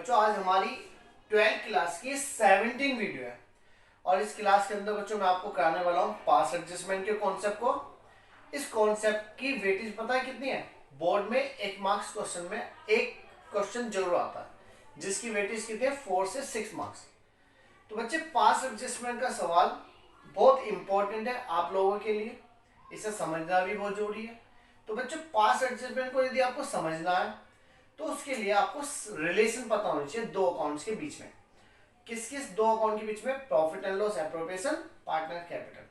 बच्चों आज हमारी 12th क्लास की 17 वीडियो है और इस क्लास के अंदर बच्चों मैं आपको कराने वाला हूँ पास एडजस्टमेंट के कॉन्सेप्ट को। इस कॉन्सेप्ट की वेटेज पता है कितनी है? बोर्ड में 1 मार्क्स क्वेश्चन में एक क्वेश्चन जरूर आता है जिसकी वेटेज कितनी है 4 से 6 मार्क्स। तो बच्चे पास एडजस्टमेंट का सवाल बहुत इंपॉर्टेंट है आप लोगों के लिए, इसे समझना भी बहुत जरूरी है। तो बच्चों पास एडजस्टमेंट को यदि आपको समझना है तो उसके लिए आपको रिलेशन पता होना चाहिए दो अकाउंट्स के बीच में। किस किस दो अकाउंट के बीच में? Profit and loss appropriation, partner capital.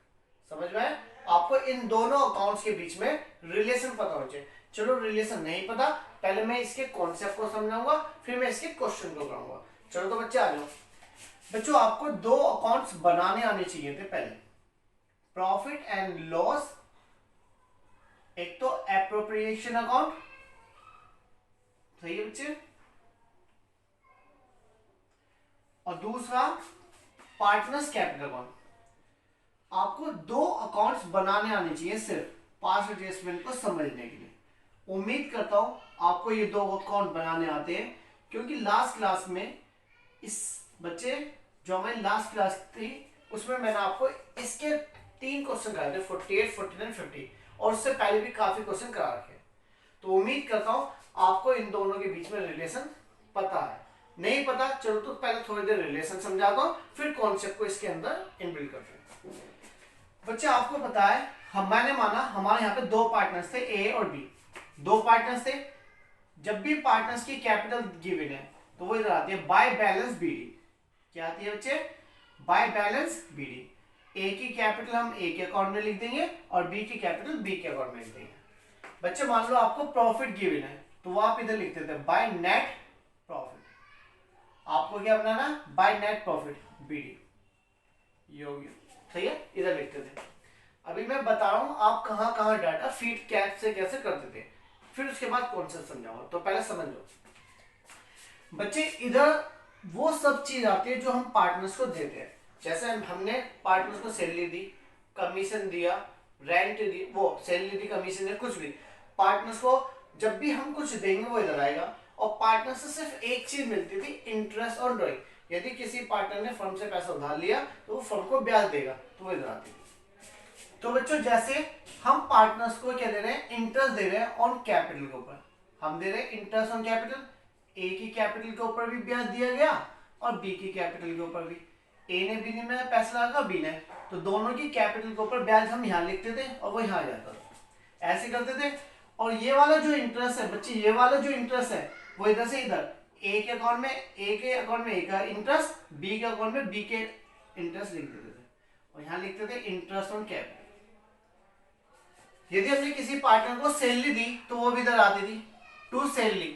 समझ में आया? आपको इन दोनों अकाउंट्स के बीच में रिलेशन पता होना चाहिए। चलो रिलेशन नहीं पता, पहले मैं इसके कॉन्सेप्ट को समझाऊंगा फिर मैं इसके क्वेश्चन को कराऊंगा। चलो तो बच्चे आ जाओ। बच्चों आपको दो अकाउंट्स बनाने आने चाहिए थे पहले, प्रॉफिट एंड लॉस। एक तो एप्रोप्रिएशन अकाउंट, सही है बच्चे, और दूसरा पार्टनर्स कैपिटल अकाउंट। आपको दो अकाउंट्स बनाने आने चाहिए सिर्फ पास एडजस्टमेंट को समझने के लिए। उम्मीद करता हूं आपको ये दो अकाउंट बनाने आते हैं, क्योंकि लास्ट क्लास में इस बच्चे जो हमारी लास्ट क्लास थी उसमें मैंने आपको इसके 3 क्वेश्चन कराए थे 48, 49, 50 और उससे पहले भी काफी क्वेश्चन करा रखे। तो उम्मीद करता हूं आपको इन दोनों के बीच में रिलेशन पता है। नहीं पता चलो तो पहले थोड़ी देर रिलेशन समझाता हूं फिर कॉन्सेप्ट को इसके अंदर इनबिल्ड करते हैं। बच्चे आपको पता है मैंने माना हमारे यहाँ पे दो पार्टनर्स थे ए और बी। दो पार्टनर्स थे, जब भी पार्टनर्स की कैपिटल गिवन है तो वो इधर आती है बाय बैलेंस बीडी। क्या आती है बच्चे? By balance BD. ए की कैपिटल हम ए के अकाउंट में लिख देंगे और बी की कैपिटल बी के अकाउंट में लिख देंगे। बच्चे मान लो आपको प्रॉफिट गिवन है तो वो आप इधर लिख देते हैं बाय नेट प्रॉफिट। आपको क्या बनाना? By net profit BD. ये हो गया, सही है, इधर लिखते थे। अभी मैं बता रहा हूं आप कहां कहां डाटा फीड कैसे कैसे करते थे, फिर उसके बाद कॉन्सेप्ट समझाऊंगा। तो पहले समझ लो बच्चे, इधर वो सब चीज आती है जो हम पार्टनर्स को देते हैं। जैसे हमने पार्टनर्स को सैलरी दी, कमीशन दिया, रेंट दी, वो सैलरी दी, कमीशन दिया, कुछ भी पार्टनर्स को जब भी हम कुछ देंगे वो इधर आएगा। और पार्टनर से सिर्फ एक चीज मिलती थी, इंटरेस्ट और ड्रॉइंग। यदि किसी पार्टनर ने फर्म से पैसा उधार लिया तो वो फर्म को ब्याज देगा, तो वो इधर आती थी। तो बच्चों जैसे हम पार्टनर्स को क्या दे रहे हैं? इंटरेस्ट दे रहे हैं ऑन कैपिटल के ऊपर। हम दे रहे हैं इंटरेस्ट ऑन कैपिटल। ए की कैपिटल के ऊपर भी ब्याज दिया गया और बी की कैपिटल के ऊपर भी। ए ने बी ने पैसा लगा, बी ने, तो दोनों की कैपिटल के ऊपर ब्याज हम यहाँ लिखते थे और वो यहाँ आ जाता था। ऐसे करते थे। और ये वाला जो इंटरेस्ट है बच्चे, ये वाला जो इंटरेस्ट है वो इधर से इधर ए के अकाउंट में ए का इंटरेस्ट, बी के अकाउंट में बी के इंटरेस्ट लिख देते थे और यहाँ लिखते थे इंटरेस्ट ऑन कैपिटल। यदि हमने किसी पार्टनर को सैलरी दी तो वो भी इधर आती थी टू सैलरी।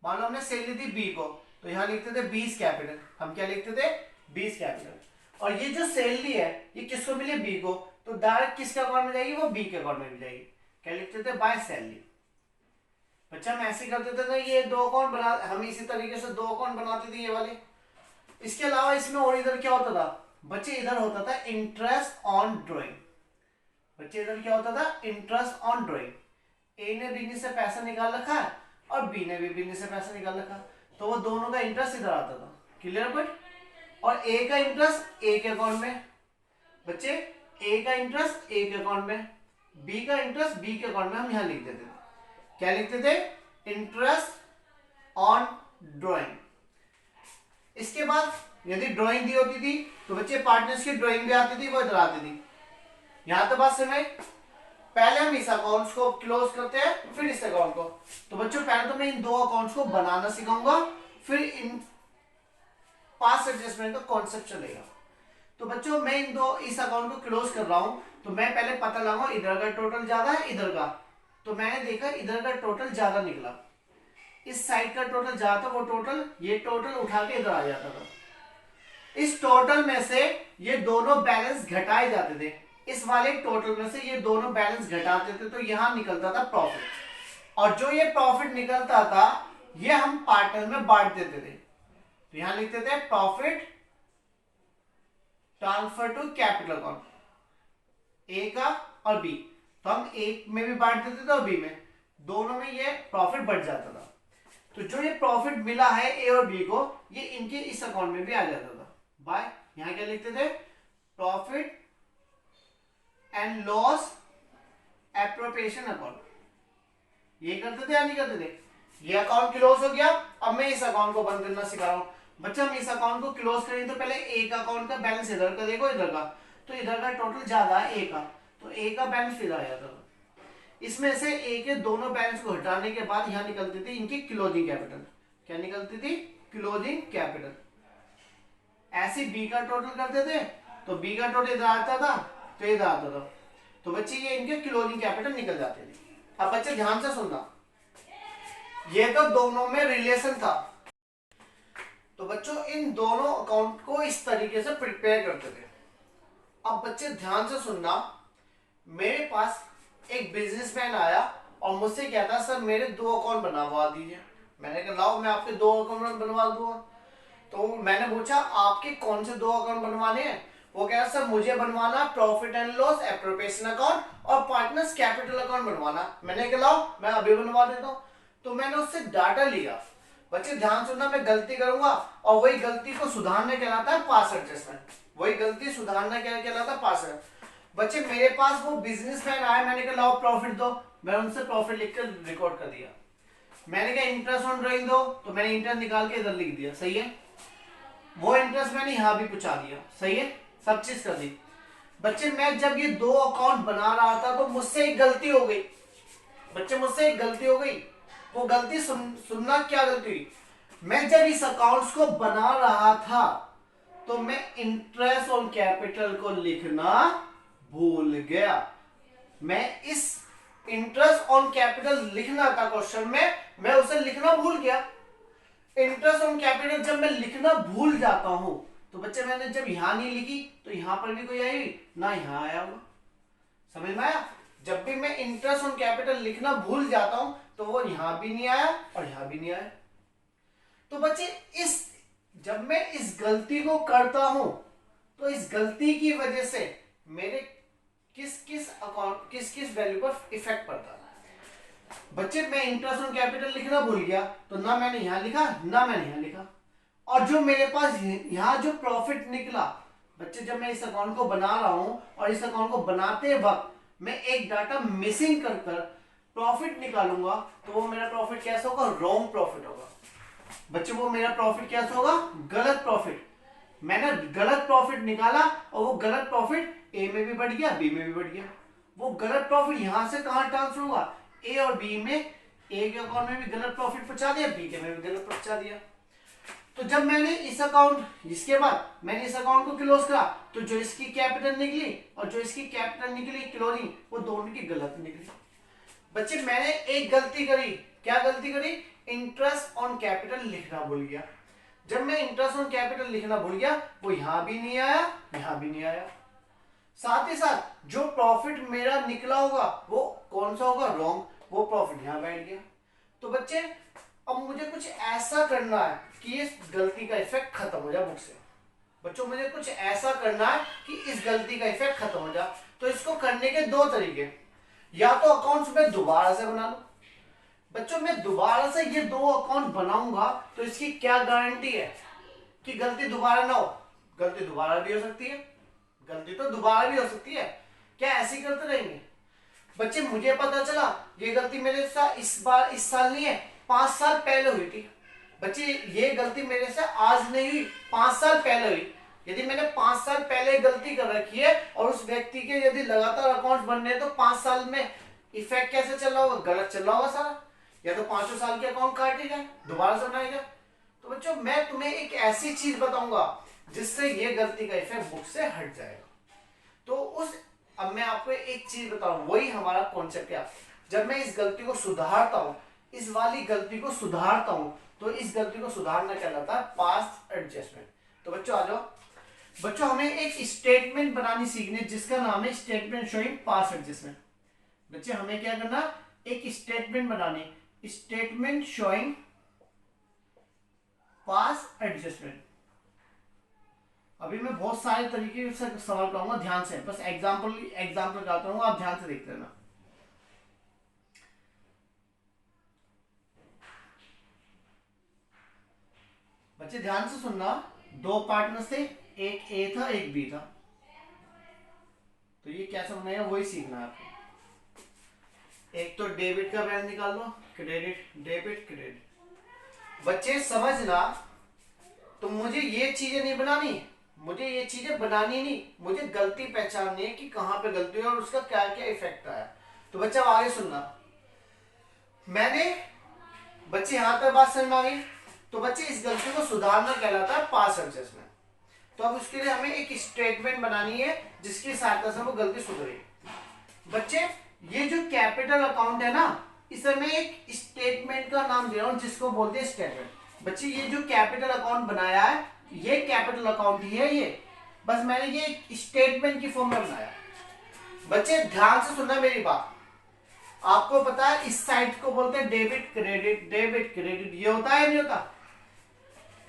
मान लो हमने सैलरी दी बी को तो यहाँ लिखते थे बीस कैपिटल। हम क्या लिखते थे? बीस कैपिटल। और ये जो सैलरी है ये किसको मिले? बी को, तो डायरेक्ट किसके अकाउंट में जाएगी? वो बी के अकाउंट में भी जाएगी। क्या लिखते थे? By salary. बच्चा हम ऐसे करते थे ना, ये दो अकाउंट बना, हम इसी तरीके से दो अकाउंट बनाते थे ये वाले। इसके अलावा इसमें और इधर क्या होता था बच्चे? इधर होता था इंटरेस्ट ऑन ड्रॉइंग। बच्चे इधर क्या होता था? Interest on drawing. ए ने बी से पैसा निकाल रखा है और बी ने भी बी से पैसा निकाल रखा, तो वो दोनों का इंटरेस्ट इधर आता था। Clear but? और ए का इंटरेस्ट ए के अकाउंट में, बच्चे ए का इंटरेस्ट ए के अकाउंट में, बी का इंटरेस्ट बी के अकाउंट में हम यहां लिख देते थे। क्या लिखते थे? Interest on drawing. इसके बाद यदि ड्रॉइंग दी होती थी तो बच्चे पार्टनर्स की ड्रॉइंग भी आती थी, वो इधर आती थी। यहां तो बात समझ। पहले हम इस अकाउंट्स को क्लोज करते हैं फिर इस अकाउंट को। तो बच्चों पहले तो मैं इन दो अकाउंट्स को बनाना सिखाऊंगा फिर इन पास एडजस्टमेंट का कॉन्सेप्ट चलेगा। तो बच्चों मैं इस अकाउंट को क्लोज कर रहा हूं तो मैं पहले पता लगाऊं इधर का टोटल ज्यादा है इधर का। तो मैंने देखा इधर का टोटल ज्यादा निकला, इस साइड का टोटल ज्यादा था, वो टोटल ये टोटल उठा के इधर आ जाता था। इस टोटल में से ये दोनों बैलेंस घटाए जाते थे। इस वाले टोटल में से ये दोनों बैलेंस घटाते थे तो यहां निकलता था प्रॉफिट। और जो ये प्रॉफिट निकलता था ये हम पार्टनर में बांट देते थे। तो यहां लिखते थे profit transfer to capital account, A का और बी। तो हम ए में भी बांट देते थे और बी में, दोनों में ये प्रॉफिट बढ़ जाता था। तो जो ये प्रॉफिट मिला है ए और बी को, ये इनके इस अकाउंट में भी आ जाता था बाय, यहां क्या लिखते थे, profit and loss appropriation account. ये करते थे या नहीं करते थे? ये अकाउंट क्लोज हो गया, अब मैं इस अकाउंट को बंद करना सिखा रहा हूं। बच्चा हम इस अकाउंट को क्लोज करें तो पहले ए का अकाउंट का बैलेंस इधर का देखो, इधर का, तो इधर का टोटल ज्यादा है ए का, तो ए का बैलेंस फिर आ जाता था। इसमें से ए के दोनों बैलेंस को हटाने के बाद यहां निकलती थी इनकी क्लोजिंग कैपिटल। क्या निकलती थी? Closing capital. ऐसे बी का टोटल करते थे तो बी का टोटल इधर आता था, तो इधर आता था, तो बच्चे ये इनके क्लोजिंग कैपिटल निकल जाते थे। अब बच्चे ध्यान से सुनना, ये तो दोनों में रिलेशन था, तो बच्चों इन दोनों अकाउंट को इस तरीके से प्रिपेयर करते थे। अब बच्चे ध्यान से सुनना, मेरे पास एक बिजनेसमैन आया और मुझसे कहता सर मेरे 2 अकाउंट बनवा दीजिए। मैंने कहा लाओ मैं आपके 2 अकाउंट बनवा दूंगा। तो मैंने पूछा आपके कौन से 2 अकाउंट बनवाने हैं? वो कह रहा सर मुझे बनवाना profit and loss appropriation account और पार्टनर्स कैपिटल अकाउंट बनवाना। मैंने कहा लाओ मैं अभी बनवा देता हूँ। तो मैंने उससे डाटा लिया। बच्चे ध्यान सुनना, मैं गलती करूंगा और वही गलती को सुधारना कहलाता है पास एडजस्टमेंट। वही गलती सुधारना क्या कहलाता है? पास। बच्चे मेरे पास वो बिजनेसमैन आया, मैंने कहा लाओ प्रॉफिट दो, मैंने उनसे प्रॉफिट लिखकर रिकॉर्ड कर दिया। मैंने कहा इंटरेस्ट ऑन ड्राइंग दो, तो मैंने इंटरेस्ट निकाल के इधर लिख दिया, सही है। वो इंटरेस्ट मैंने यहां भी पहुंचा दिया, सही है, सब चीज कर दी। बच्चे मैं जब ये 2 अकाउंट बना रहा था तो मुझसे एक गलती हो गई। बच्चे मुझसे एक गलती हो गई, वो गलती सुनना क्या गलती हुई। मैं जब इस अकाउंट्स को बना रहा था तो मैं इंटरेस्ट ऑन कैपिटल को लिखना भूल गया। मैं इस इंटरेस्ट ऑन कैपिटल लिखना था क्वेश्चन में, मैं उसे लिखना भूल गया। इंटरेस्ट ऑन कैपिटल जब मैं लिखना भूल जाता हूं तो बच्चे मैंने जब यहां नहीं लिखी तो यहां पर भी कोई आई ना, यहां आया होगा। समझ में आया? जब भी मैं इंटरेस्ट ऑन कैपिटल लिखना भूल जाता हूं तो वो यहां भी नहीं आया और यहां भी नहीं आया। तो बच्चे इस जब मैं इस गलती को करता हूं तो इस गलती की वजह से मेरे किस किस अकाउंट किस किस वैल्यू पर इफेक्ट पड़ता है। बच्चे मैं इंटरेस्ट ऑन कैपिटल लिखना भूल गया तो ना मैंने यहां लिखा ना मैंने यहां लिखा, और जो मेरे पास यहां जो प्रॉफिट निकला, बच्चे जब मैं इस अकाउंट को बना रहा हूं और इस अकाउंट को बनाते वक्त मैं एक डाटा मिसिंग कर कर प्रॉफिट निकालूंगा तो वो मेरा प्रॉफिट कैसा होगा? रॉन्ग प्रॉफिट होगा। बच्चे वो मेरा प्रॉफिट कैसा होगा? गलत प्रॉफिट। मैंने गलत प्रॉफिट निकाला और वो गलत प्रॉफिट ए में भी बढ़ गया, बी में भी बढ़ गया। वो गलत प्रॉफिट यहां से कहां ट्रांसफर हुआ? ए और बी में। ए के अकाउंट में भी गलत प्रॉफिट पहुंचा दिया, बी के में भी गलत पहुंचा दिया। तो जब मैंने इस अकाउंट इसके बाद मैंने इस अकाउंट को क्लोज करा तो जो इसकी कैपिटल निकली और जो इसकी कैपिटल निकली क्लोजिंग, वो दोनों की गलत निकली। बच्चे मैंने एक गलती करी। क्या गलती करी? इंटरेस्ट ऑन कैपिटल लिखना भूल गया। जब मैं इंटरेस्ट ऑन कैपिटल लिखना भूल गया वो यहां भी नहीं आया, यहां भी नहीं आया। साथ ही साथ जो प्रॉफिट मेरा निकला होगा वो कौन सा होगा? रॉन्ग। वो प्रॉफिट यहां बैठ गया। तो बच्चे अब मुझे कुछ ऐसा करना है कि इस गलती का इफेक्ट खत्म हो जाए बुक से। बच्चों मुझे कुछ ऐसा करना है कि इस गलती का इफेक्ट खत्म हो जाए। तो इसको करने के 2 तरीके, या तो अकाउंट्स में दोबारा से बना लो। बच्चों मैं दोबारा से ये 2 अकाउंट बनाऊंगा तो इसकी क्या गारंटी है कि गलती दोबारा ना हो? गलती दोबारा भी हो सकती है, गलती तो दोबारा भी हो सकती है। क्या ऐसे ही करते रहेंगे? बच्चे मुझे पता चला ये गलती मेरे साथ इस साल नहीं है, 5 साल पहले हुई थी। बच्चे ये गलती मेरे से आज नहीं हुई, 5 साल पहले हुई। यदि मैंने 5 साल पहले गलती कर रखी है और उस व्यक्ति के यदि लगातार अकाउंट बनने तो 5 साल में इफेक्ट कैसे चल रहा होगा? गलत चल रहा होगा सारा। या तो 5 साल के अकाउंट काटे जाए, दोबारा से बनाए जाए। तो बच्चों मैं तुम्हें एक ऐसी चीज बताऊंगा जिससे ये गलती का इफेक्ट बुक से हट जाएगा। तो उस अब मैं आपको एक चीज बताऊं, वही हमारा कॉन्सेप्ट है। जब मैं इस गलती को सुधारता हूं, इस वाली गलती को सुधारता हूं, तो इस गलती को सुधारना कहलाता है पास्ट एडजस्टमेंट। तो बच्चों आ जाओ। बच्चों हमें एक स्टेटमेंट बनानी सीखनी है जिसका नाम है स्टेटमेंट शोइंग पास्ट एडजस्टमेंट। बच्चे हमें क्या करना? एक स्टेटमेंट बनानी, स्टेटमेंट शोइंग पास्ट एडजस्टमेंट। अभी मैं बहुत सारे तरीके से सवाल कराऊंगा, ध्यान से, बस एग्जाम्पल करता हूँ, आप ध्यान से देखते रहना। बच्चे ध्यान से सुनना, दो पार्टनर थे, एक ए था एक बी था, तो ये कैसे बनाएगा वही सीखना है आपको। एक तो डेबिट का बैलेंस निकाल लो, क्रेडिट डेबिट क्रेडिट। बच्चे समझना, तो मुझे ये चीजें नहीं बनानी, मुझे ये चीजें बनानी नहीं, मुझे गलती पहचाननी है कि कहां पे गलती है और उसका क्या क्या इफेक्ट आया। तो बच्चा अब आगे सुनना, मैंने बच्चे यहां तक बात समझ में आ गई। तो बच्चे इस गलती को सुधारना कहलाता है पास्ट एडजस्टमेंट। तो अब उसके लिए हमें एक स्टेटमेंट बनानी है जिसकी सहायता से वो गलती सुधरे। बच्चे ये जो कैपिटल अकाउंट है ना, इसे मैं एक स्टेटमेंट का नाम दे रहा हूं जिसको बोलते हैं स्टेटमेंट। बच्चे ये जो कैपिटल अकाउंट बनाया है ये कैपिटल अकाउंट ही है, ये बस मैंने ये एक स्टेटमेंट की फॉर्म में बनाया। बच्चे ध्यान से सुनना मेरी बात, आपको पता है इस साइड को बोलते हैं डेबिट क्रेडिट, डेबिट क्रेडिट ये होता है नहीं होता।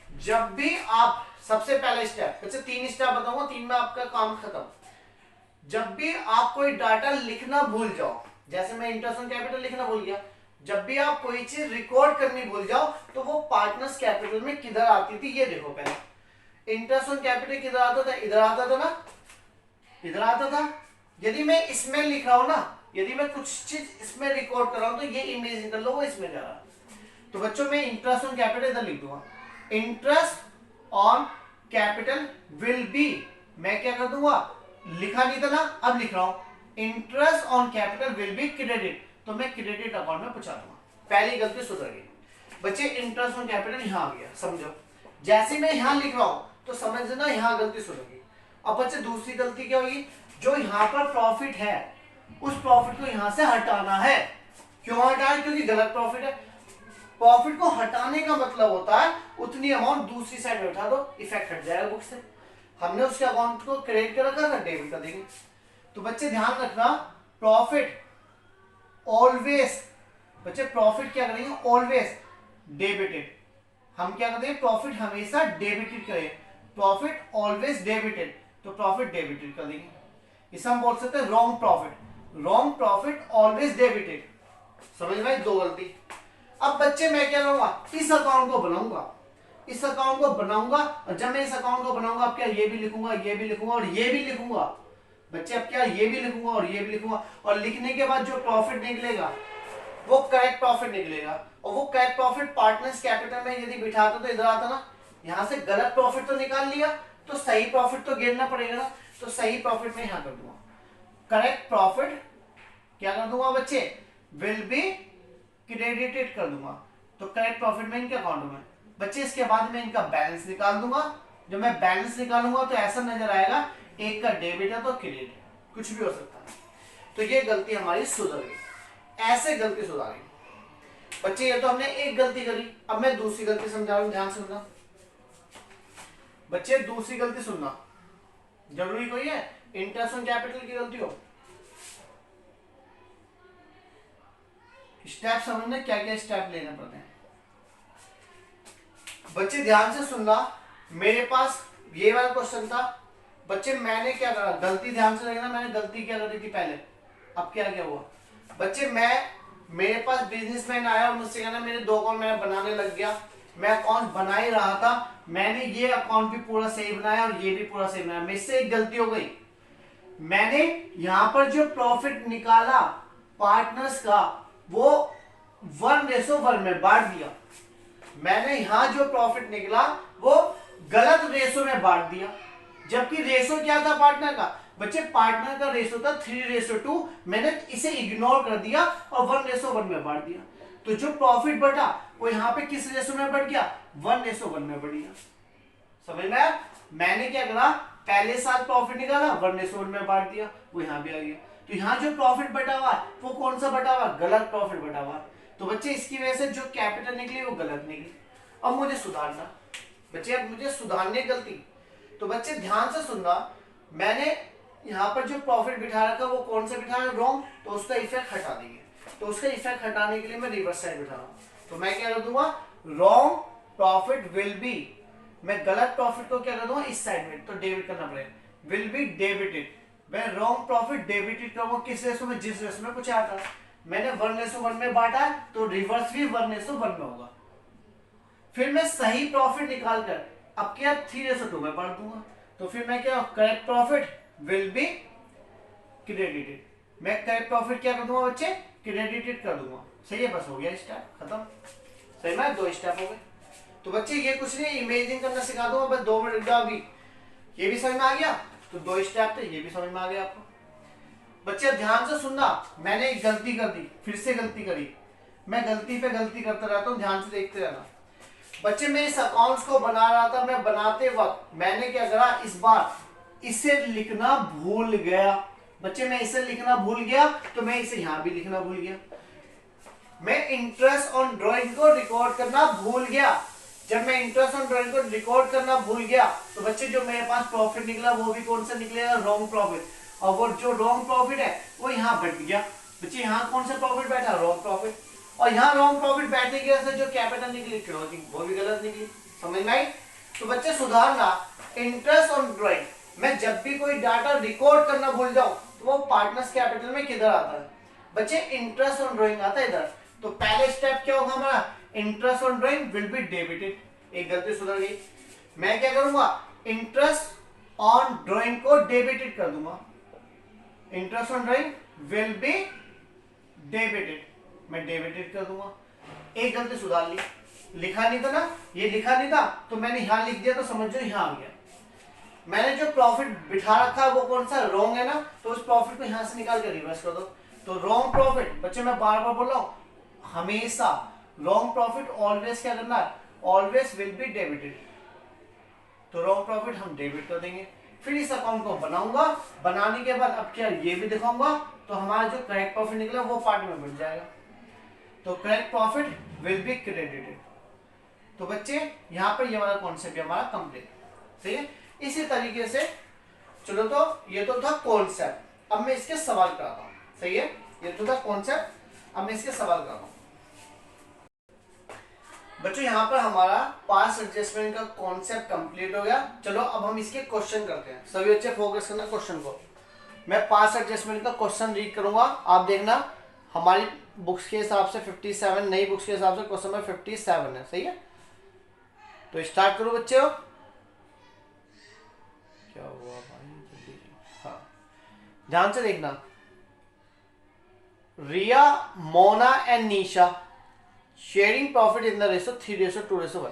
जब भी आप सबसे पहला स्टेप, बच्चे 3 स्टेप बताऊंगा, 3 में आपका काम खत्म। जब भी आप कोई डाटा लिखना भूल जाओ, जैसे मैं इंटरेस्ट ऑन कैपिटल लिखना भूल गया, जब भी आप कोई चीज रिकॉर्ड करनी भूल जाओ तो वो पार्टनर्स कैपिटल में किधर आती थी ये देखो। पहले इंटरेस्ट ऑन कैपिटल किधर आता था, इधर आता था ना, इधर आता था। यदि मैं इसमें लिख रहा हूं ना, यदि मैं कुछ चीज इसमें रिकॉर्ड कर रहा हूं तो ये इमेज निकल लो वो इसमें जा रहा। तो बच्चों मैं इंटरेस्ट ऑन कैपिटल इधर लिख दूंगा, interest on capital will be, मैं क्या कर दूंगा, लिखा नहीं था ना अब लिख रहा हूं, interest on capital will be credit, तो मैं क्रेडिट अकाउंट में पहुंचा दूंगा। पहली गलती सुधर गई। बच्चे इंटरेस्ट ऑन कैपिटल यहां आ गया, समझो जैसे मैं यहां लिख रहा हूं तो समझना यहां गलती सुधर गई। अब बच्चे दूसरी गलती क्या होगी, जो यहां पर प्रॉफिट है उस प्रॉफिट को यहां से हटाना है। क्यों हटाए, क्योंकि गलत प्रॉफिट है। प्रॉफिट को हटाने का मतलब होता है उतनी अमाउंट दूसरी साइड में उठा दो, इफेक्ट हट जाएगा बुक से। हमने उसके अकाउंट को क्रेडिट कर रखा है, डेबिट कर देंगे। तो बच्चे ध्यान रखना, प्रॉफिट ऑलवेज, बच्चे प्रॉफिट क्या करेंगे, ऑलवेज डेबिटेड। हम क्या करते हैं, प्रॉफिट हमेशा डेबिटेड करें, प्रॉफिट ऑलवेज डेबिटेड, तो प्रॉफिट डेबिटेड कर देंगे। इसे हम बोल सकते हैं wrong profit, wrong profit always debited. समझ में, दो गलती। अब बच्चे मैं क्या करूंगा, इस अकाउंट को बनाऊंगा, इस अकाउंट को बनाऊंगा, और जब मैं इस अकाउंट को बनाऊंगा अब क्या ये भी लिखूंगा, ये भी लिखूंगा और ये भी लिखूंगा। बच्चे अब क्या ये भी लिखूंगा और ये भी लिखूंगा, और लिखने के बाद जो प्रॉफिट निकलेगा वो करेक्ट प्रॉफिट निकलेगा। और वो करेक्ट प्रॉफिट पार्टनर्स कैपिटल में यदि बिठाता तो इधर आता ना, यहां से गलत प्रॉफिट तो निकाल लिया तो सही प्रॉफिट तो गिनना पड़ेगा ना, तो सही प्रॉफिट में यहां कर दूंगा, करेक्ट प्रॉफिट क्या कर दूंगा बच्चे, विल बी क्रेडिटेड कर दूंगा। तो करेक्ट प्रॉफिट में इनके अकाउंट में। बच्चे इसके बाद में इनका बैलेंस निकाल दूंगा। जब मैं बैलेंस निकालूंगा तो ऐसा नजर आएगा एक का डेबिट है तो क्रेडिट है, कुछ भी हो सकता है। तो ये गलती हमारी सुधर गई, ऐसे गलती सुधारी। बच्चे ये तो हमने एक गलती करी, अब मैं दूसरी गलती समझा रहा हूं, ध्यान सुनना। बच्चे दूसरी गलती सुनना, जरूरी कोई है इंटरेस्ट ऑन कैपिटल की गलती हो, स्टेप समझना क्या क्या स्टेप लेने पड़ते हैं। बच्चे ध्यान से सुनना, मेरे पास ये वाला क्वेश्चन था। बच्चे मैंने क्या करा, गलती ध्यान से देखना, मैंने गलती क्या करी थी पहले, अब क्या क्या हुआ। बच्चे मेरे पास बिजनेसमैन आया और मुझसे कहना मेरे 2 अकाउंट मैं बनाने लग गया। मैं अकाउंट बना ही रहा था, मैंने ये अकाउंट भी पूरा सही बनाया और ये भी पूरा सही बनाया, मुझसे एक गलती हो गई। मैंने यहां पर जो प्रॉफिट निकाला पार्टनर्स का वो 1:1 में बांट दिया। मैंने यहां जो प्रॉफिट निकला वो गलत रेशो में बांट दिया, जबकि रेशो क्या था पार्टनर का, बच्चे पार्टनर का रेशो था 3:2, मैंने इसे इग्नोर कर दिया और 1:1 में बांट दिया। तो जो प्रॉफिट बढ़ा वो यहां पे किस रेशो में बढ़ गया, 1:1 में बढ़ गया। समझ में आया, मैंने क्या करा, पहले साल प्रॉफिट निकाला 1:1 में बांट दिया, वो यहां भी आ गया। तो यहां जो प्रॉफिट बटा हुआ है वो कौन सा बटा हुआ, गलत प्रॉफिट बटा हुआ। तो बच्चे इसकी वजह से जो कैपिटल निकली वो गलत निकली। अब मुझे सुधारना, बच्चे अब मुझे सुधारने गलती। तो बच्चे ध्यान से सुनना, मैंने यहाँ पर जो प्रॉफिट बिठा रखा वो कौन सा बिठा रॉन्ग, तो उसका इफेक्ट हटा देंगे। तो उसका इफेक्ट हटाने के लिए मैं रिवर्स साइड बिठा रहा हूँ, तो मैं क्या कर दूंगा, रॉन्ग प्रॉफिट विल बी, मैं गलत प्रॉफिट को क्या कर दूंगा इस साइड में, तो डेबिट करना पड़ेगा, विल बी डेबिटेड। मैं रॉन्ग प्रॉफिट डेबिटेड करूंगा किस रेशो में, जिस रेशो में कुछ आता। मैंने 1:1 में बांटा तो रिवर्स भी 1:1 में होगा। फिर मैं सही प्रॉफिट निकाल कर अब क्या 3:2 में बढ़ दूंगा। तो फिर मैं क्या, correct profit will be credited. मैं करेक्ट प्रॉफिट क्या कर दूंगा बच्चे, क्रेडिटेड कर दूंगा। सही है, बस हो गया स्टेप खत्म। सही में 2 स्टेप हो गए। तो बच्चे ये कुछ नहीं, इमेजिंग करना सिखा दूंगा बस 2 मिनट का भी। ये भी समझ में आ गया, तो 2 स्टेप थे, ये भी समझ में आ गया आपको। बच्चे ध्यान से सुनना, मैंने एक गलती कर दी, फिर से गलती करी। मैं गलती पे गलती करता रहता हूँ, ध्यान से देखते रहना। बच्चे मैं इस अकाउंट्स को बना रहा था, मैं बनाते वक्त मैंने क्या करा, इस बार इसे लिखना भूल गया। बच्चे मैं इसे लिखना भूल गया, तो मैं इसे यहां भी लिखना भूल गया। मैं इंटरेस्ट ऑन ड्राइंग को रिकॉर्ड करना भूल गया। जब मैं इंटरेस्ट ऑन ड्राइंग को रिकॉर्ड करना भूल गया, तो बच्चे जो मेरे पास प्रॉफिट निकला वो भी कौन सा निकलेगा, रॉन्ग प्रॉफिट। और वो जो रॉन्ग प्रॉफिट है वो यहाँ बैठ गया। बच्चे यहाँ कौन सा प्रॉफिट बैठा, रॉन्ग प्रॉफिट। और यहाँ रॉन्ग प्रॉफिट बैठने की वजह से जो कैपिटल निकली क्लोजिंग, वो भी गलत निकली। समझ में आई। तो बच्चे सुधारना, इंटरेस्ट ऑन ड्राइंग, मैं जब भी कोई डाटा रिकॉर्ड करना भूल जाऊं तो वो पार्टनर्स कैपिटल में किधर आता है बच्चे, इंटरेस्ट ऑन ड्राइंग आता है इधर। तो पहले स्टेप क्या होगा हमारा, interest on drawing will be debited. एक गलती सुधर गई। मैं क्या करूंगा, इंटरेस्ट ऑन ड्राइंग को डेबिटेड कर दूंगा। Interest on drawing will be debited, मैं डेबिटेड कर दूंगा। एक गलती सुधार ली, लिखा नहीं था ना, ये लिखा नहीं था तो मैंने यहां लिख दिया, तो समझो यहां आ गया। मैंने जो प्रॉफिट बिठा रखा है वो कौन सा, रॉन्ग है ना, तो उस प्रॉफिट को यहां से निकाल कर रिवर्स कर दो। तो रॉन्ग प्रॉफिट, बच्चे मैं बार बार बोल रहा हूं, हमेशा रॉन्ग प्रॉफिट ऑलवेज क्या करना है, ऑलवेज विल बी डेबिटेड। तो रॉन्ग प्रॉफिट हम डेबिट कर देंगे। फिर इस अकाउंट को बनाऊंगा, बनाने के बाद अब क्या ये भी दिखाऊंगा, तो हमारा जो करेक्ट प्रॉफिट निकला वो पार्ट में बन जाएगा। तो correct profit will be credited. तो बच्चे यहां पर ये वाला कॉन्सेप्ट हमारा कंप्लीट। सही है। इसी तरीके से चलो, तो ये तो था कॉन्सेप्ट। अब मैं इसके सवाल कराता हूं। सही है, ये तो था कॉन्सेप्ट, अब मैं इसके सवाल कराता हूं। बच्चों यहां पर हमारा पास एडजस्टमेंट का कॉन्सेप्ट कंप्लीट हो गया। चलो अब हम इसके क्वेश्चन करते हैं। सभी बच्चे फोकस करना क्वेश्चन को। मैं पास एडजस्टमेंट का क्वेश्चन रीड करूंगा, आप देखना। हमारी बुक्स के हिसाब से 57, नई बुक्स के हिसाब से क्वेश्चन नंबर 57 है। सही है, तो स्टार्ट करो बच्चे। क्या हुआ भाई, हाँ ध्यान से देखना। Riya, Mona and Nisha sharing profit in the ratio 3:2:1।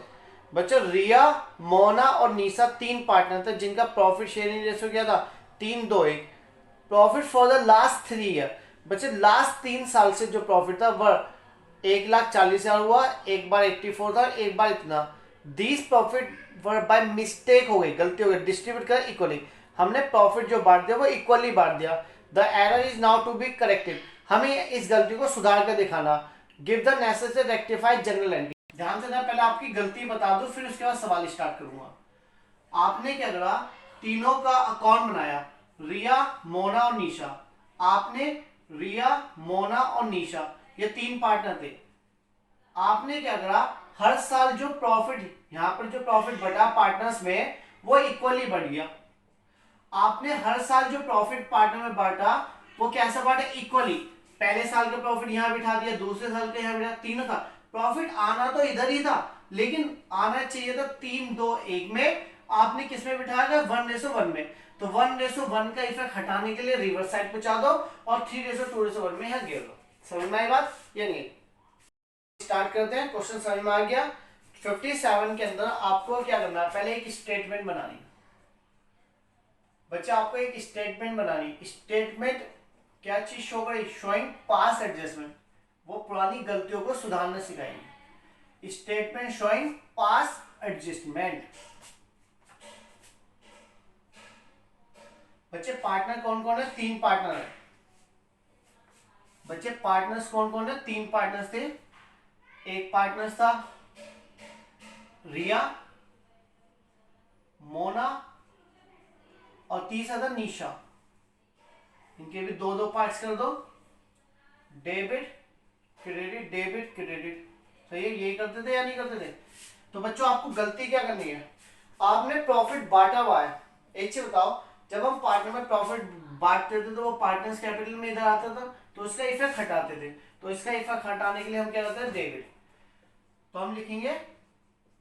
बच्चों रिया, मोना और निशा 3 पार्टनर थे जिनका प्रॉफिट शेयरिंग रेशो क्या था, 3:2:1। Profit for the last 3 year, बच्चे लास्ट 3 साल से जो प्रॉफिट था वह 1,40,000 हुआ, एक बार 84 था, एक बार इतना। This profit were by mistake हो गई, गलती हो गई, डिस्ट्रीब्यूट कर इक्वली। हमने प्रॉफिट जो बांट दिया वो इक्वली बांट दिया। The error is now to be corrected, हमें इस गलती को सुधार कर दिखाना। Give the necessary rectified general entry. ध्यान से ना, पहले आपकी गलती बता दो, फिर उसके बाद सवाल स्टार्ट करूंगा। आपने क्या करा, तीनों का अकाउंट बनाया, रिया, मोना और निशा। आपने रिया, मोना और निशा, ये 3 पार्टनर थे। आपने क्या करा, हर साल जो प्रॉफिट, यहां पर जो प्रॉफिट बढ़ा पार्टनर्स में वो इक्वली बढ़ गया। आपने हर साल जो प्रॉफिट पार्टनर में बांटा वो कैसे बांटा, इक्वली। पहले साल का प्रॉफिट यहां बिठा दिया, दूसरे साल का यहां बिठा, तीनों था। प्रॉफिट आना तो इधर ही था, लेकिन आना चाहिए था 3:2:1 में। आपने किस में बिठाया, 1:1 में। तो 1:1 का इफेक्ट हटाने के लिए रिवर्स साइड पहुंचा दो और 3:2:1 में यहां गिर दो। समझ में आई बात या नहीं। स्टार्ट करते हैं, क्वेश्चन समझ में आ गया। 57 के अंदर आपको क्या करना है, पहले एक स्टेटमेंट बनानी। बच्चा आपको एक स्टेटमेंट बनानी। स्टेटमेंट क्या चीज शो करेगी, शोइंग पास एडजस्टमेंट, वो पुरानी गलतियों को सुधारना सिखाएगी। स्टेटमेंट शोइंग पास एडजस्टमेंट। बच्चे पार्टनर कौन कौन है, 3 पार्टनर है। बच्चे पार्टनर्स कौन कौन है, 3 पार्टनर्स थे। एक पार्टनर था रिया, मोना और तीसरा था निशा। इनके भी 2-2 पार्ट्स कर दो, डेबिट क्रेडिट, डेबिट क्रेडिट। सही है, यही करते थे या नहीं करते थे। तो बच्चों आपको गलती क्या करनी है, आपने प्रॉफिट बांटा हुआ है। एक चीज बताओ, जब हम पार्टनर में प्रॉफिट बांटते थे तो वो पार्टनर्स कैपिटल में इधर आता था, तो उसका इफेक्ट हटाते थे। तो इसका इफेक्ट हटाने के लिए हम क्या करते हैं, डेबिट। तो हम लिखेंगे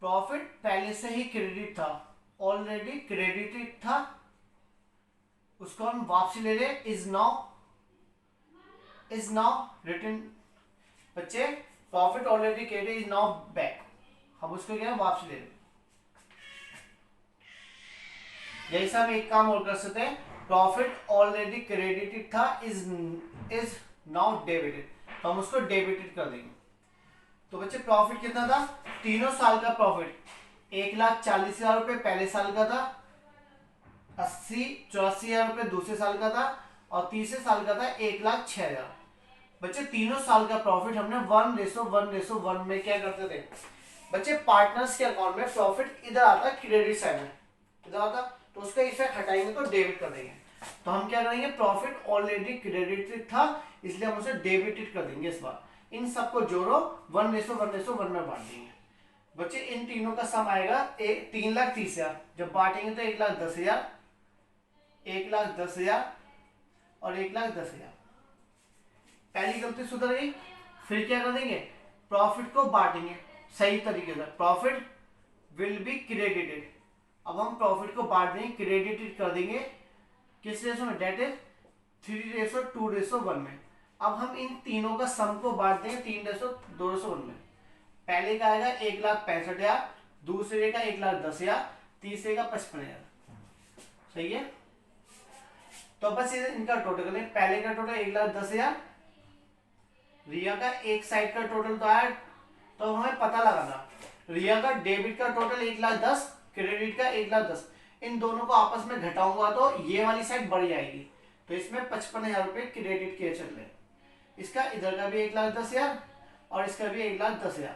प्रॉफिट पहले से ही क्रेडिट था, ऑलरेडी क्रेडिटेड था, उसको हम वापसी ले रहे, इज नाउ रिटर्न। बच्चे profit already credit is now back, हम उसको क्या वापसी ले रहे। जैसे हम एक काम और कर सकते हैं, प्रॉफिट ऑलरेडी क्रेडिटेड था, इज नाउ डेबिटेड, तो हम उसको डेबिटेड कर देंगे। तो बच्चे प्रॉफिट कितना था, तीनों साल का प्रॉफिट 1,40,000 रुपए पहले साल का था, 84,000 रुपए दूसरे साल का था, और तीसरे साल का था 1,06,000। बच्चे तीनों साल का प्रॉफिट हमने 1:1:1 में क्या करते थे बच्चे, पार्टनर्स के अकाउंट में प्रॉफिट इधर आता, क्रेडिट साइड में इधर आता, तो उसका इफेक्ट हटाएंगे तो डेबिट कर देंगे। तो हम क्या करेंगे, प्रॉफिट ऑलरेडी क्रेडिटेड था इसलिए हम उसे डेबिटेड कर देंगे इस बार। इन सबको जोड़ो 1:1:1 में बांट देंगे। बच्चे इन तीनों का सम आएगा 3,30,000, जब बांटेंगे तो 1,10,000, 1,10,000 और 1,10,000। पहली गलती सुधर गई। फिर क्या कर देंगे, प्रॉफिट को बांटेंगे सही तरीके से, प्रॉफिट विल बी क्रेडिटेड। अब हम प्रॉफिट को बांट देंगे, क्रेडिटेड कर देंगे किस रेशो में, डेट इज 3:2:1 में। अब हम इन तीनों का सम को बांट देंगे 3:2:1 में। पहले का आएगा 1,65,000, दूसरे का 1,10,000, तीसरे का 55,000। सही है, तो बस इनका टोटल करें। पहले का टोटल 1,10,000, रिया का एक साइड का टोटल तो आया, तो हमें पता लगाना रिया का डेबिट का टोटल 1,10,000, क्रेडिट का 1,10,000। इन दोनों को आपस में घटाऊंगा तो ये वाली साइड बढ़ जाएगी, तो इसमें 55,000 रुपए क्रेडिट किए चल रहे। इसका इधर का भी 1,10,000 और इसका भी 1,10,000,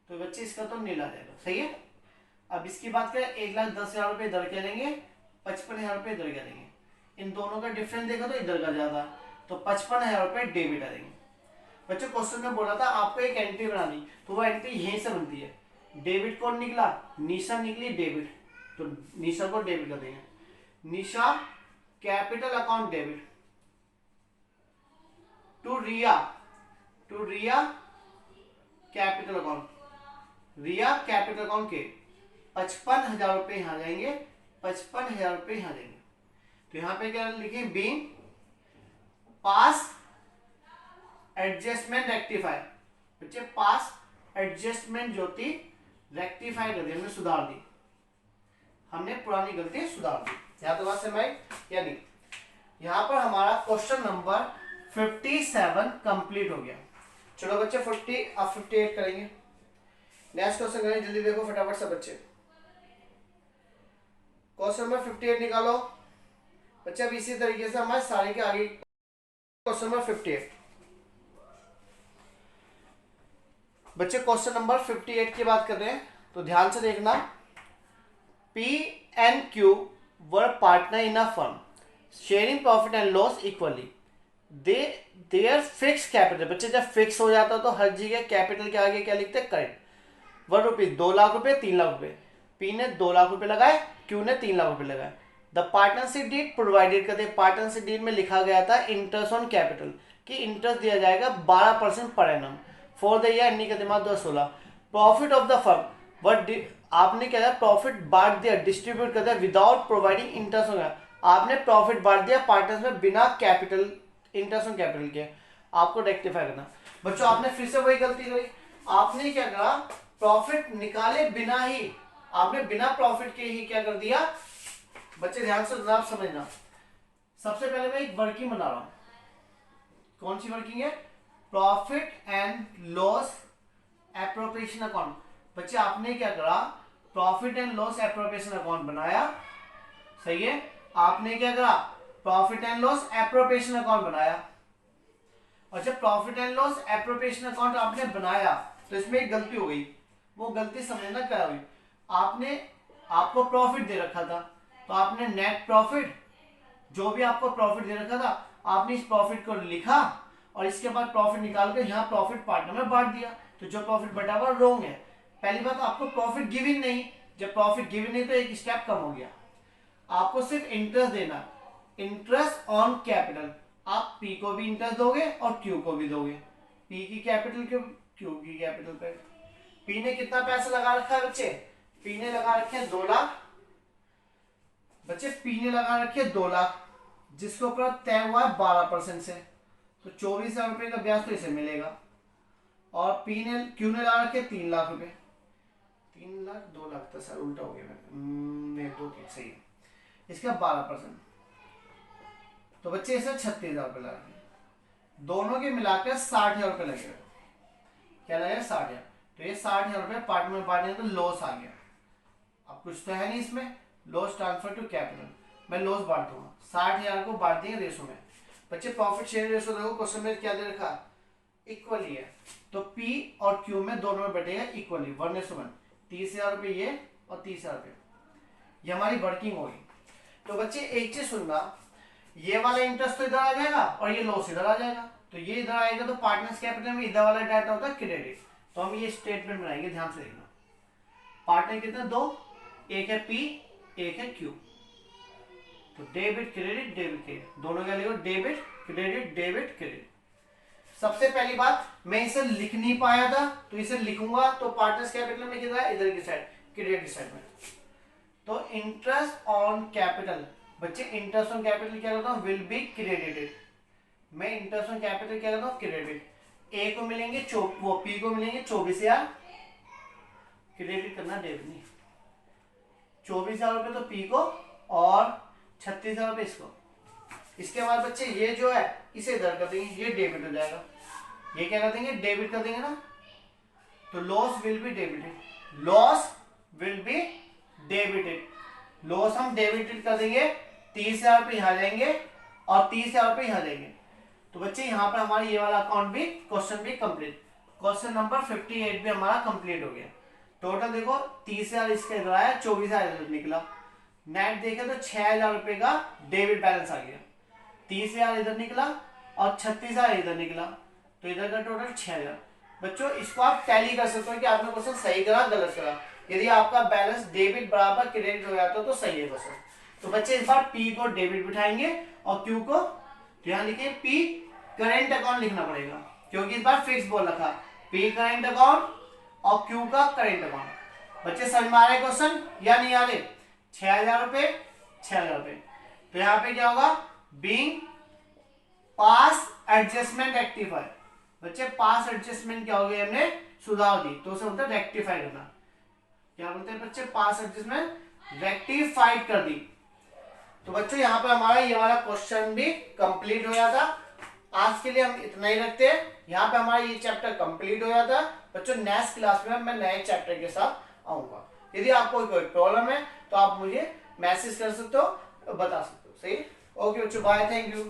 तो बच्चे इसका तो नीला जाएगा। सही है, अब इसकी बात करें, 1,10,000 रुपए इधर के लेंगे, 55,000 रुपए इधर के लेंगे। इन दोनों का डिफरेंस देखो तो इधर का ज्यादा, तो 55,000 रुपए डेबिट आ देंगे। बच्चों क्वेश्चन में बोला था आपको एक एंट्री बनानी, तो वो एंट्री यहीं से बनती है। डेबिट कौन निकला, निशा निकली डेबिट, तो निशा को डेबिट कर देंगे। Nisha capital account debit to Riya capital account, Riya capital account के 55,000 रुपए यहां जाएंगे, 55,000 रुपए यहां जाएंगे। तो यहां पे क्या लिखे, बीइंग पास एडजस्टमेंट रेक्टिफाई। बच्चे पास एडजस्टमेंट जो थी रेक्टिफाई कर दी, हमने सुधार दी, हमने पुरानी गलती सुधार दी। यहां तो बात समझ या नहीं। यहां पर हमारा क्वेश्चन नंबर 57 कंप्लीट हो गया। चलो बच्चे 58 करेंगे। नेक्स्ट क्वेश्चन करेंगे, जल्दी देखो फटाफट से बच्चे। क्वेश्चन नंबर 58 निकालो बच्चे। अब इसी तरीके से हमारे सारे के आगे क्वेश्चन नंबर 58। बच्चे क्वेश्चन नंबर 58 की बात कर रहे हैं, तो ध्यान से देखना। P and Q were partner in a firm, sharing profit and loss equally. Their fixed capital, बच्चे जब फिक्स हो जाता है तो हर जगह कैपिटल के आगे क्या लिखते हैं, करंट। 1 रुपये, 2 लाख रुपए, 3 लाख रुपए। P ने 2 लाख रुपए लगाए, Q ने 3 लाख रुपए लगाए। द पार्टनरशिप डीड प्रोवाइडेड करते, पार्टनरशिप डीड में लिखा गया था इंटरेस्ट ऑन कैपिटल, कि इंटरेस्ट दिया जाएगा 12% per annum for the year ending 2016। Profit of the firm, but आपने क्या किया, प्रॉफिट बांट दिया, डिस्ट्रीब्यूट कर दिया विदाउट प्रोवाइडिंग इंटरेस्ट ऑन, आपने प्रॉफिट बांट दिया पार्टनर्स में बिना कैपिटल, इंटरेस्ट ऑन कैपिटल के। आपको रेक्टिफाई करना। बच्चों आपने फिर से वही गलती करी, आपने क्या करा, प्रॉफिट निकाले बिना ही, आपने बिना प्रॉफिट के ही क्या कर दिया। बच्चे ध्यान से जनाब समझना। सबसे पहले मैं एक वर्किंग बना रहा हूं, कौन सी वर्किंग है, profit and loss appropriation account. बच्चे आपने क्या करा, profit and loss appropriation account बनाया। सही है, आपने क्या करा, profit and loss appropriation account बनाया। और जब profit and loss appropriation account आपने बनाया तो इसमें एक गलती हो गई। वो गलती समझना क्या हुई, आपने, आपको प्रॉफिट दे रखा था, तो आपने नेट प्रॉफिट, जो भी आपको प्रॉफिट दे रखा था, आपने इस प्रॉफिट को लिखा और इसके बाद प्रॉफिट निकाल कर यहाँ प्रॉफिट पार्टनर में बांट दिया, तो जो प्रॉफिट बटा हुआ रॉन्ग है। पहली बात, आपको प्रॉफिट गिवन नहीं, जब प्रॉफिट गिवन नहीं तो एक स्टेप कम हो गया। आपको सिर्फ इंटरेस्ट देना, इंटरेस्ट ऑन कैपिटल। आप पी को भी इंटरेस्ट दोगे और क्यू को भी दोगे, पी की कैपिटल के क्यू की कैपिटल पे। पी ने कितना पैसा लगा रखा है बच्चे, पी ने लगा रखे हैं 2 लाख बच्चे, पी ने लगा रखे हैं 2 लाख, जिसके ऊपर तय हुआ है 12% से, तो 24,000 रुपए का ब्याज तो इसे मिलेगा। और पी ने क्यू ने लगा रखे 3 लाख रुपए, 3 लाख 2 लाख तो सर उल्टा हो गया, मैं 2 3 सही है, इसका 12%, तो बच्चे इसे 36,000 रुपए लगा, दोनों के मिलाकर 60,000 रुपए लगेगा। क्या लगेगा 60,000, तो ये 60,000 रुपए पार्ट में बांटेंगे तो लॉस आ गया। अब कुछ तो है नहीं इसमें, लॉस ट्रांसफर टू कैपिटल, मैं लॉस बांट दूंगा, 60,000 को बांट देंगे रेशो में। बच्चे प्रॉफिट शेयर रेशो देखो क्वेश्चन में क्या दे रखा, इक्वली है, तो पी और क्यू में दोनों में बटेगा इक्वली 1:1, 30,000 रुपए ये और 30,000 रुपए, ये हमारी वर्किंग होगी। तो बच्चे एक चीज सुनना, ये वाला इंटरेस्ट तो इधर आ जाएगा और ये लॉस इधर आ जाएगा, तो ये इधर आएगा, तो पार्टनर्स कैपिटल में इधर वाला डाटा होता है क्रेडिट, तो हम ये स्टेटमेंट बनाएंगे, ध्यान से देखना। पार्टनर कितने 2, एक है पी एक है क्यू, तो डेबिट क्रेडिट डेबिट क्रेडिट, दोनों क्या लिखो, डेबिट क्रेडिट डेबिट क्रेडिट। सबसे पहली बात, मैं इसे लिख नहीं पाया था तो इसे लिखूंगा, तो पार्टनर्स कैपिटल में कितना है, इधर की साइड क्रेडिट साइड में, तो इंटरेस्ट ऑन कैपिटल, बच्चे इंटरेस्ट ऑन कैपिटल क्या करता हूं, विल बी क्रेडिटेड, मैं इंटरेस्ट ऑन कैपिटल क्या करता हूं, क्रेडिट, ए को मिलेंगे वो पी को मिलेंगे 24,000, क्रेडिट करना डेबिट नहीं, 24,000 रुपए तो पी को और 36,000 रुपए इसको। इसके बाद बच्चे ये जो है इसे इधर कर देंगे, ये डेबिट हो जाएगा, ये क्या कर देंगे, डेबिट कर देंगे ना, तो loss will be debited, loss will be debited, loss हम डेबिटेड कर देंगे, 30,000 रुपए यहाँ जाएंगे और 30,000 रुपए यहाँ जाएंगे, तो बच्चे यहाँ पर हमारा ये वाला अकाउंट भी, क्वेश्चन भी कंप्लीट, क्वेश्चन नंबर 58 भी हमारा कंप्लीट हो गया। टोटल देखो 30,000 इसका इधर आया, 24,000 इधर निकला, नेट देखे तो 6,000 रुपए का डेबिट बैलेंस आ गया, 30,000 इधर निकला और 36,000 इधर निकला, तो इधर का टोटल 6,000। बच्चों इसको आप टैली कर सकते हो कि आपने क्वेश्चन सही करा गलत करा, यदि आपका बैलेंस डेबिट बराबर क्रेडिट हो जाता तो सही है क्वेश्चन। तो बच्चे इस बार पी को डेबिट बिठाएंगे और क्यू को, तो यहाँ लिखिए पी करेंट अकाउंट लिखना पड़ेगा, क्योंकि इस बार फिक्स बोल रखा, पी करेंट अकाउंट और क्यू का करेंट अकाउंट। बच्चे समझ में आ रहे क्वेश्चन या नहीं आ रहे, 6,000 रुपए 6,000 रुपए, तो यहाँ पे क्या होगा, बीइंग पास एडजस्टमेंट रेक्टिफाई, बच्चे पास एडजस्टमेंट क्या हो गया, हमने सुधार दी, तो उसे बोलते हैं रेक्टिफाई करना, क्या बोलते हैं बच्चे, पास एडजस्टमेंट रेक्टिफाइड कर दी। तो बच्चों यहाँ पर हमारा ये वाला क्वेश्चन भी कंप्लीट हो जाता। आज के लिए हम इतना ही रखते हैं, यहाँ पे हमारा ये चैप्टर कंप्लीट हो जाता। बच्चों नेक्स्ट क्लास में मैं नए चैप्टर के साथ आऊंगा। यदि आपको कोई प्रॉब्लम है तो आप मुझे मैसेज कर सकते हो, बता सकते हो। सही, ओके बच्चों, बाय, थैंक यू।